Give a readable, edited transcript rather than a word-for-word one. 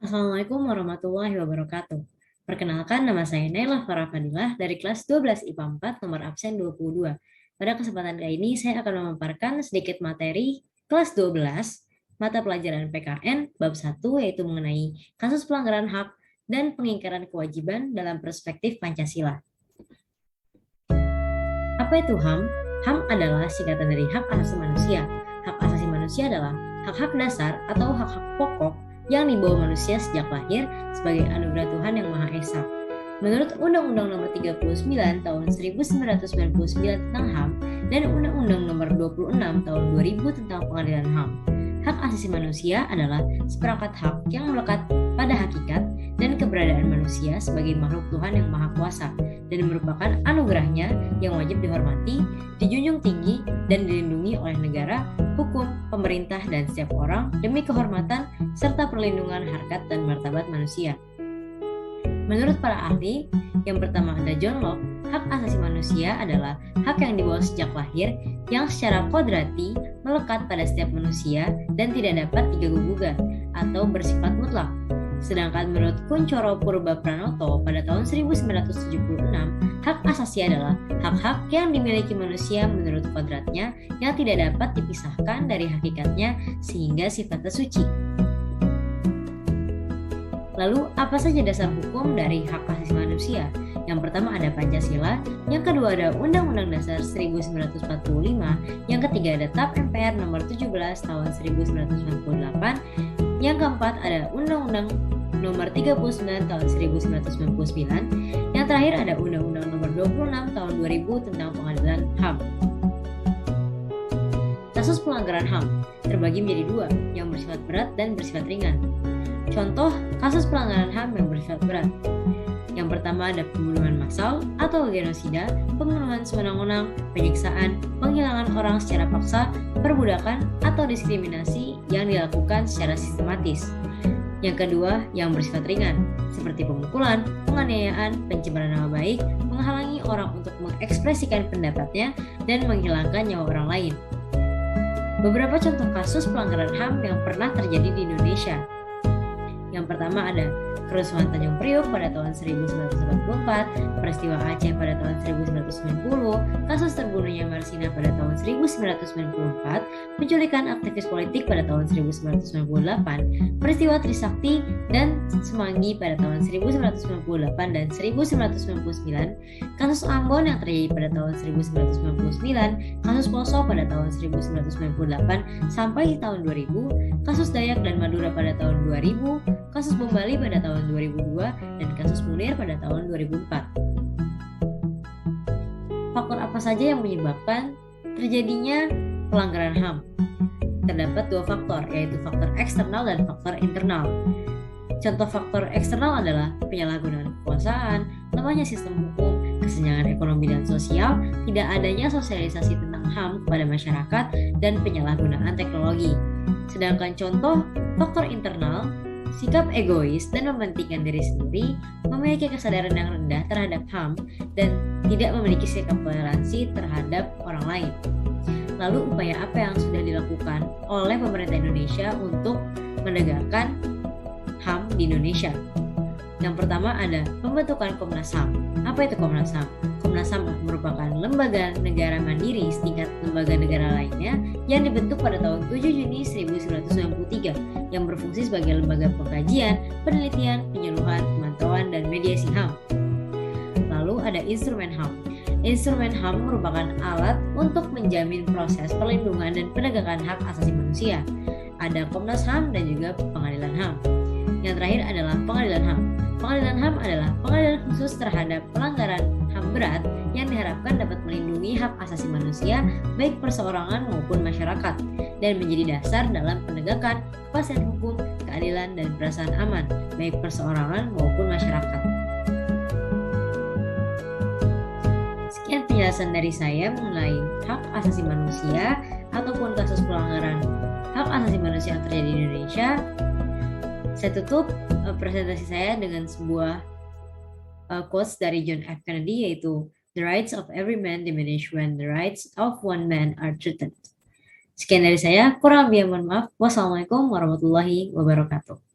Assalamualaikum warahmatullahi wabarakatuh. Perkenalkan, nama saya Naila Farah Fadilah dari kelas 12 IPA 4 nomor absen 22. Pada kesempatan kali ini saya akan memaparkan sedikit materi kelas 12 mata pelajaran PKN bab 1 yaitu mengenai kasus pelanggaran hak dan pengingkaran kewajiban dalam perspektif Pancasila. Apa itu HAM? HAM adalah singkatan dari hak asasi manusia. Hak asasi manusia adalah hak-hak dasar atau hak-hak pokok yang dibawa manusia sejak lahir sebagai anugerah Tuhan Yang Maha Esa. Menurut Undang-Undang Nomor 39 Tahun 1999 tentang HAM dan Undang-Undang Nomor 26 Tahun 2000 tentang Pengadilan HAM, hak asasi manusia adalah seperangkat hak yang melekat pada hakikat dan keberadaan manusia sebagai makhluk Tuhan Yang Maha Kuasa dan merupakan anugerahnya yang wajib dihormati, dijunjung tinggi, dan dilindungi oleh negara, hukum, pemerintah, dan setiap orang demi kehormatan serta perlindungan harkat dan martabat manusia. Menurut para ahli, yang pertama ada John Locke, hak asasi manusia adalah hak yang dibawa sejak lahir yang secara kodrati melekat pada setiap manusia dan tidak dapat diganggu-gugat atau bersifat mutlak. Sedangkan menurut Kuncoro Purba Pranoto pada tahun 1976, hak asasi adalah hak-hak yang dimiliki manusia menurut kodratnya yang tidak dapat dipisahkan dari hakikatnya sehingga sifatnya suci. Lalu, apa saja dasar hukum dari hak asasi manusia? Yang pertama ada Pancasila, yang kedua ada Undang-Undang Dasar 1945, yang ketiga ada TAP MPR nomor 17 tahun 1998, yang keempat ada Undang-Undang nomor 39 tahun 1999, yang terakhir ada Undang-Undang nomor 26 tahun 2000 tentang Pengadilan HAM. Kasus pelanggaran HAM terbagi menjadi dua, yang bersifat berat dan bersifat ringan. Contoh kasus pelanggaran HAM yang bersifat berat. Yang pertama ada pembunuhan massal atau genosida, pembunuhan sewenang-wenang, penyiksaan, penghilangan orang secara paksa, perbudakan, atau diskriminasi yang dilakukan secara sistematis. Yang kedua, yang bersifat ringan, seperti pemukulan, penganiayaan, pencemaran nama baik, menghalangi orang untuk mengekspresikan pendapatnya, dan menghilangkan nyawa orang lain. Beberapa contoh kasus pelanggaran HAM yang pernah terjadi di Indonesia. Yang pertama ada kerusuhan Tanjung Priok pada tahun 1944, peristiwa Aceh pada tahun 1990, kasus terbunuhnya Marsina pada tahun 1994, penculikan aktivis politik pada tahun 1998, peristiwa Trisakti dan Semanggi pada tahun 1998 dan 1999, kasus Ambon yang terjadi pada tahun 1999, kasus Poso pada tahun 1998 sampai tahun 2000, kasus Dayak dan Madura pada tahun 2000, kasus Bom Bali pada tahun 2002, dan kasus Munir pada tahun 2004. Faktor apa saja yang menyebabkan terjadinya pelanggaran HAM? Terdapat dua faktor, yaitu faktor eksternal dan faktor internal. Contoh faktor eksternal adalah penyalahgunaan kekuasaan, lemahnya sistem hukum, kesenjangan ekonomi dan sosial, tidak adanya sosialisasi tentang HAM kepada masyarakat, dan penyalahgunaan teknologi. Sedangkan contoh faktor internal, sikap egois dan mementingkan diri sendiri, memiliki kesadaran yang rendah terhadap HAM, dan tidak memiliki sikap toleransi terhadap orang lain. Lalu upaya apa yang sudah dilakukan oleh pemerintah Indonesia untuk menegakkan HAM di Indonesia? Yang pertama ada pembentukan Komnas HAM. Apa itu Komnas HAM? Komnas HAM merupakan lembaga negara mandiri setingkat lembaga negara lainnya yang dibentuk pada tahun 7 Juni 1993 yang berfungsi sebagai lembaga pengkajian, penelitian, penyuluhan, pemantauan, dan mediasi HAM. Lalu ada instrumen HAM. Instrumen HAM merupakan alat untuk menjamin proses perlindungan dan penegakan hak asasi manusia. Ada Komnas HAM dan juga Pengadilan HAM. Yang terakhir adalah Pengadilan HAM. Pengadilan HAM adalah pengadilan khusus terhadap pelanggaran HAM berat yang diharapkan dapat melindungi hak asasi manusia baik perseorangan maupun masyarakat dan menjadi dasar dalam penegakan kepastian hukum, keadilan, dan perasaan aman baik perseorangan maupun masyarakat. Sekian penjelasan dari saya mengenai hak asasi manusia ataupun kasus pelanggaran hak asasi manusia yang terjadi di Indonesia. Saya tutup presentasi saya dengan sebuah quotes dari John F. Kennedy, yaitu "The rights of every man diminish when the rights of one man are threatened." Sekian dari saya, kurang lebih mohon maaf. Wassalamualaikum warahmatullahi wabarakatuh.